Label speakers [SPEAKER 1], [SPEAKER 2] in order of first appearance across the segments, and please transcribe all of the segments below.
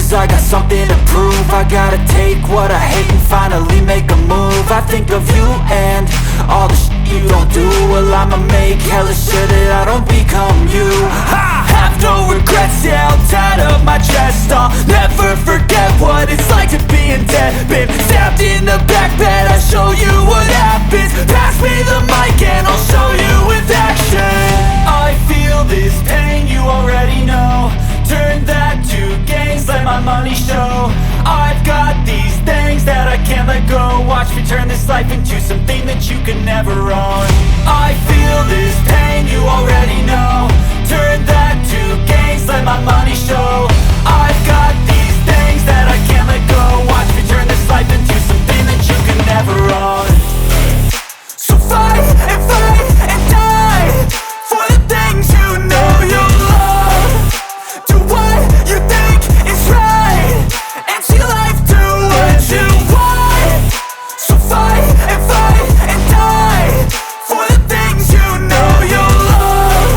[SPEAKER 1] lose, I got something to prove. I gotta take what I hate and finally make a move. I think of you and all the shit you don't do. Well, I'ma make hella sure that I don't become you. I have no regrets, yeah, I'll tie up my chest. I'll never forget what it's like to be in debt. Been stabbed in the back bed, I'll show you what happens. Pass me the mic and I'll show you with action. I feel this pain, you already know. Turn that to gains, let my money show. I've got these things that I can't let go. Watch me turn this life into something that you can never own. I feel this pain, you already know. Turn that to gains, let my money show. I've got these things that I can't let go. Watch me turn this life into something that you can never own. So fight and die for the things you know you love. Do what you think is right and see life do what you want. So fight and die for the things you know you love.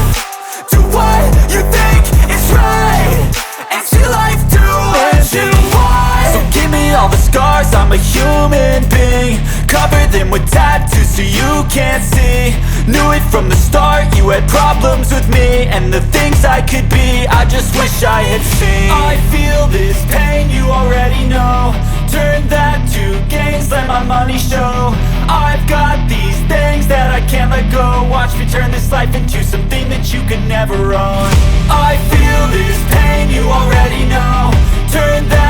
[SPEAKER 1] Do what you think is right and see life do what you want. So give me all the scars, I'm a human being. Cover them with tattoos so you can't see. Knew it from the start, you had problems with me and the things I could be, I just wish I had seen. I feel this pain, you already know. Turn that to gains, let my money show. I've got these things that I can't let go. Watch me turn this life into something that you can never own. I feel this pain, you already know. Turn that